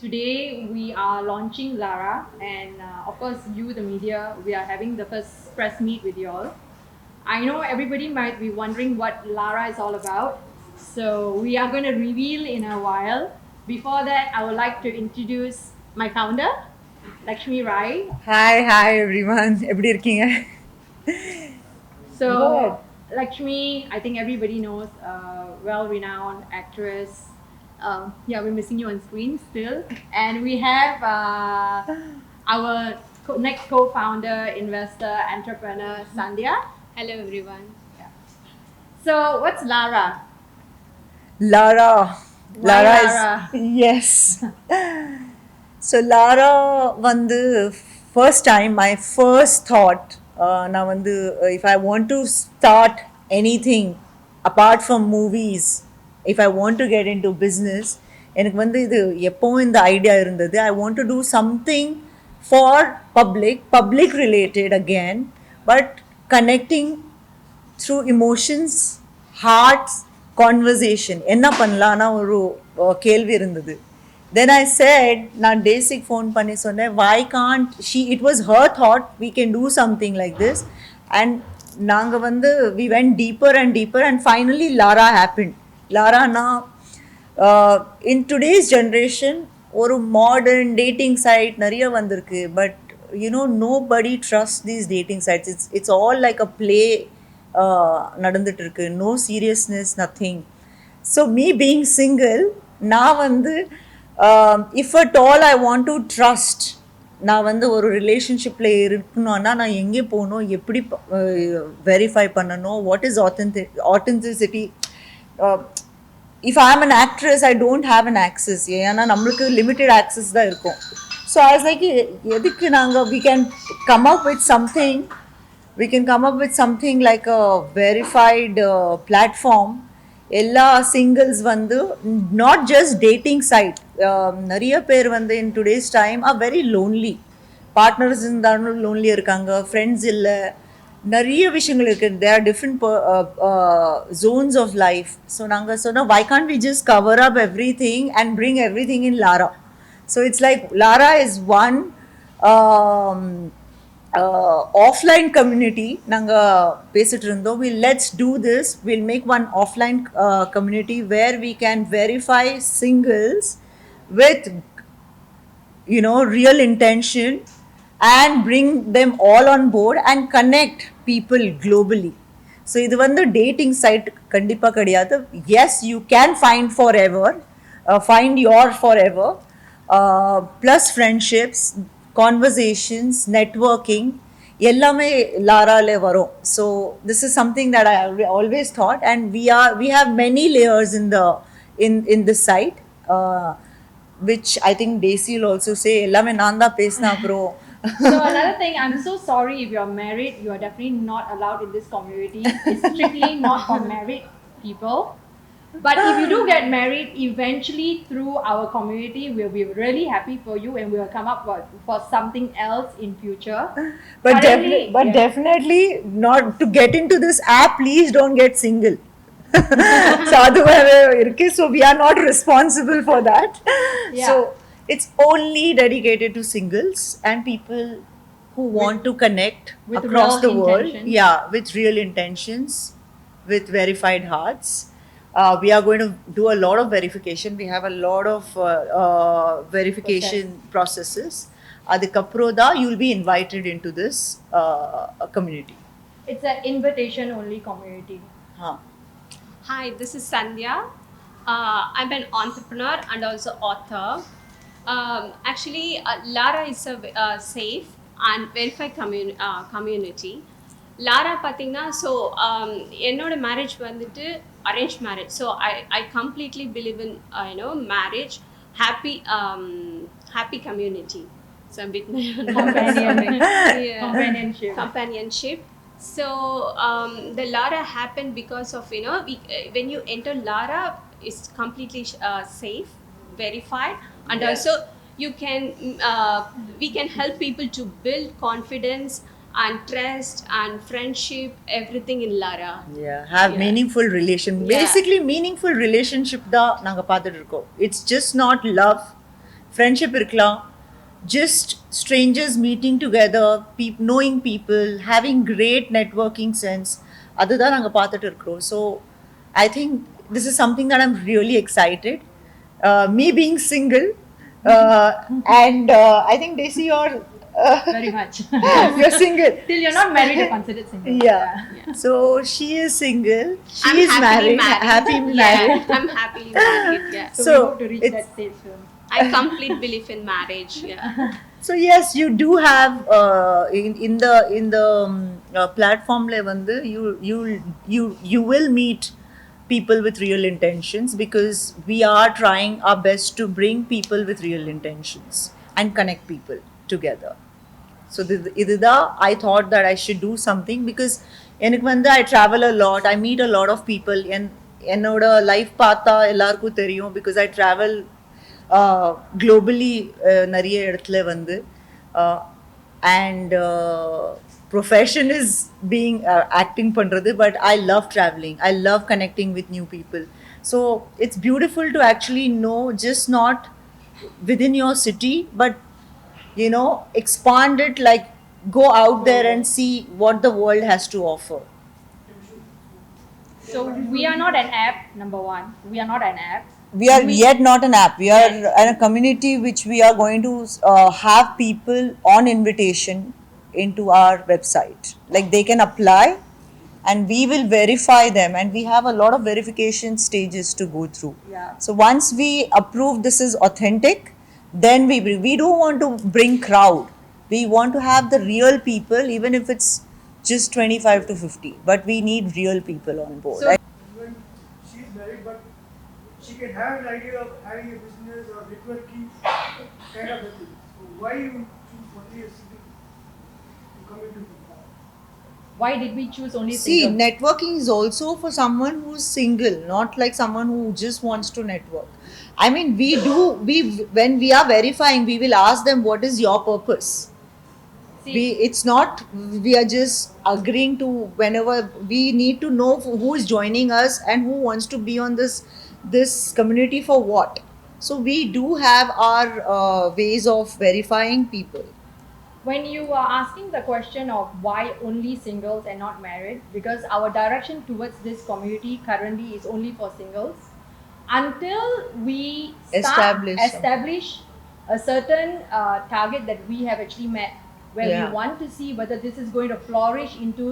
Today we are launching Lara, and of course, you, the media, we are having the first press meet with you all. I know everybody might be wondering what Lara is all about, so we are going to reveal in a while. Before that, I would like to introduce my founder, Lakshmi Rai. Hi everyone. எப்படி இருக்கீங்க? Go ahead. So, Lakshmi, I think everybody knows, well-renowned actress. Yeah, we're missing you on screen still. And we have our next co-founder, investor, entrepreneur, Sandhya. Hello everyone. Yeah. So, what's Lara? Lara. Why Lara is Lara? yes. So Lara வந்து first time my first thought நான் வந்து if I want to start anything apart from movies, if I want to get into business, எனக்கு வந்து இது எப்பவும் இந்த idea இருந்தது. I want to do something for public related again, but connecting through emotions, hearts, conversation. என்ன பண்ணலாம்னா ஒரு கேள்வி இருந்தது. Then I said, நான் டேசிக் ஃபோன் பண்ணி சொன்னேன், why can't she, it was her thought, we can do something like this. And நாங்கள் வந்து we went deeper and deeper and finally Lara happened. Lara na in today's generation ஒரு modern dating side நிறைய வந்திருக்கு, but nobody trusts these dating sites. It's all like a play நடந்துட்டு இருக்கு. No seriousness, nothing. So me being single, நான் வந்து if at all I want to trust, நான் வந்து ஒரு ரிலேஷன்ஷிப்பில் இருக்கணும்னா நான் எங்கே போகணும், எப்படி வெரிஃபை பண்ணணும், what is authenticity. If I am an actress, I don't have an access. ஏன்னா நம்மளுக்கு லிமிட்டட் access தான் இருக்கும். So I was like, எதுக்கு நாங்கள் we can come up with something, like a verified platform. எல்லா singles வந்து not just dating site, நிறைய பேர் வந்து in today's time are very lonely. Partners இருந்தாலும் lonely இருக்காங்க, friends இல்லை, நிறைய விஷயங்கள் இருக்கு. There are different zones of life. So நாங்கள் சொன்னோம், why can't we just cover up everything and bring everything in Lara? So it's like Lara is one offline community. நாங்கள் பேசிட்டு இருந்தோம், let's do this, we'll make one offline community where we can verify singles with real intention and bring them all on board and connect people globally. So இது வந்து dating site கண்டிப்பாக கிடையாது. Yes, you can find forever, find your forever, plus friendships, conversations, networking, எல்லாமே லாரால வரும். So this is something that I always thought, and we have many layers in this site, which I think Daisy will also say எல்லாமே நான் தான் பேசினா அப்புறம். So another thing, I'm so sorry if you're married, you are definitely not allowed in this community. It's strictly not for married people. But if you do get married, eventually through our community, we'll be really happy for you and we'll come up for something else in future. But Currently, definitely not to get into this app. Please don't get single. So அது வேற இருக்கு. So we are not responsible for that. Yeah. So it's only dedicated to singles and people who want to connect with across real the world. intentions. Yeah, with real intentions, with verified hearts. We are going to do a lot of verification. We have a lot of verification processes. அதுக்கப்புறம் தான் you'll be invited into this community. It's an invitation only community. Huh. Hi, this is Sandhya. I'm an entrepreneur and also author. Actually, Lara is a safe and verified community. Laura பார்த்தீங்கன்னா so என்னோட marriage வந்துட்டு arrange marriage. So I completely believe in marriage, happy community. So a bit companionship. So the Lara happened because of when you enter Lara, it's completely safe, verified, and Yes. also you can we can help people to build confidence and trust and friendship, everything in Lara. Yeah, have meaningful relation. Yeah. Basically meaningful relationship தான் நாங்க பார்த்துட்டு இருக்கோம். It's just not love, friendship irkla, just strangers meeting together, knowing people, having great networking sense. அதுதான் நாங்கள் பார்த்துட்டு இருக்கிறோம். So I think this is something that I'm really excited. Me being single, and I think Desi, Very much. you're single. Till you're not married, you're considered single. Yeah. So she is single. She I'm is happily married. Happy Yeah, married. I'm happily married. Yeah. So, So, we hope to reach it's- that stage soon. I complete belief in marriage. Yeah. So yes, you do have in the platform level, you will meet people with real intentions, because we are trying our best to bring people with real intentions and connect people together. So I thought that I should do something, because I travel a lot, I meet a lot of people, and என்னோட life பார்த்தா எல்லாருக்கும் தெரியும், because I travel globally நிறைய இடத்துல வந்து and profession is being acting பண்றது, but I love traveling, I love connecting with new people. So it's beautiful to actually know, just not within your city, but expand it, like go out there and see what the world has to offer. So we are not an app, number one. We are not an app. We are yet not an app. We are in a community which we are going to have people on invitation into our website. Like they can apply and we will verify them, and we have a lot of verification stages to go through. Yeah. So once we approve this is authentic, then we don't want to bring crowd. We want to have the real people, even if it's just 25 to 50. But we need real people on board. So- Even she's married, but she can have an idea of having a business or networking kind of a thing. So why you choose only a single to come into the Why did we choose only See, single? networking is also for someone who's single, not like someone who just wants to network. I mean, when we are verifying, we will ask them, what is your purpose? See, It's not, we are just agreeing to, whenever we need to know who is joining us and who wants to be on this community for what. So we do have our ways of verifying people. when you are asking the question of why only singles and not married, because our direction towards this community currently is only for singles. Until we establish a certain target that we have actually met, where Yeah. we want to see whether this is going to flourish into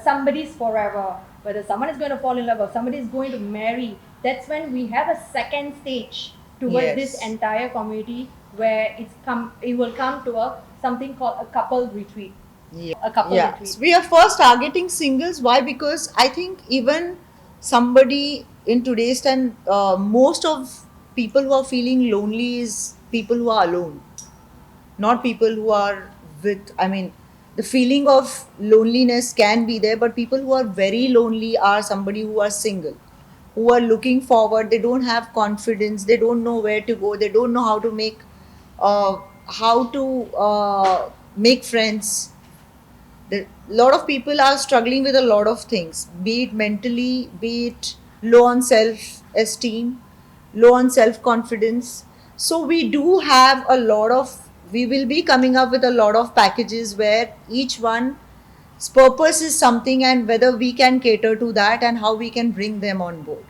somebody's forever, whether someone is going to fall in love or somebody is going to marry. That's when we have a second stage towards Yes. this entire community, where it will come to something called a couple retreat. Yeah. A couple Yeah. retreat. We are first targeting singles. Why? Because I think even somebody in today's time, most of people who are feeling lonely is people who are alone, not people who are with. I mean, the feeling of loneliness can be there, but people who are very lonely are somebody who are single, who are looking forward. They don't have confidence. They don't know where to go. They don't know how to make friends. A lot of people are struggling with a lot of things, be it mentally, be it low on self-esteem, low on self-confidence. So we will be coming up with a lot of packages where each one's purpose is something, and whether we can cater to that and how we can bring them on board.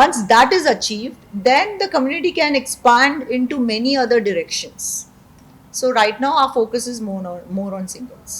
Once that is achieved, then the community can expand into many other directions. So right now our focus is more on singles.